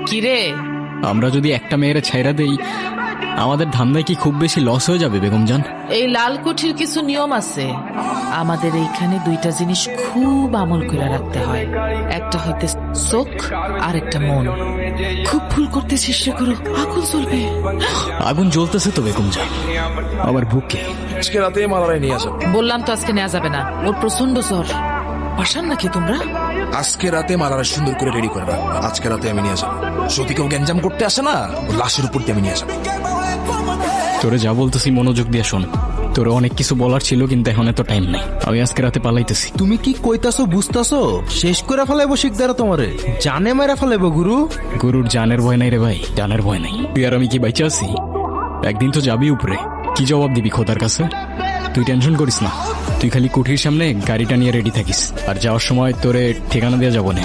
কিরে, আমরা যদি একটা মেয়েরে ছাইরা দেই আমাদের ধান্দায় কি খুব বেশি লস হয়ে যাবে বেগম জান? এই লাল কোঠির কিছু নিয়ম আছে। আমাদের এইখানে দুইটা জিনিস খুব আমল করে রাখতে হয়, একটা হইতে চোখ আর একটা মন। খুব ভুল করতে চেষ্টা করো, আগুন চলবে। আগুন জ্বলতেছে তো বেগম জান আমার বুকে। আজকে রাতে মালারাই নিয়ে আসো। বললাম তো আজকে নেওয়া যাবে না, ওর প্রচন্ড জ্বর। পাশান নাকি তোমরা? আজকে রাতে মালারাই সুন্দর করে রেডি করবা। আজকে রাতে আমি নিয়ে যাবো। যদি কেউ গ্যাঞ্জাম করতে আসে না, ওর লাশের উপর দিয়ে আমি নিয়ে যাবো। তোরে যা বলতেছি মনোযোগ দিয়ে শোন। তোরে অনেক কিছু বলার ছিল কিন্তু এখন এত টাইম নাই। আমি আজকে রাতে পালাইতেছি। তুমি কি কইতাছো বুঝতাছো? শেষ করে ফেলাইবো শিকদার তোমারে, জানে মেরা ফেলাইবো গুরু। গুরুর জানের ভয় নাই রে ভাই, জানের ভয় নাই। তুই আর আমি কি বাইচে আছি? একদিন তো যাবি উপরে, কি জবাব দিবি খোদার কাছে? তুই টেনশন করিস না, তুই খালি কুঠির সামনে গাড়িটা নিয়ে রেডি থাকিস, আর যাওয়ার সময় তোরে ঠিকানা দিয়ে যাবো না।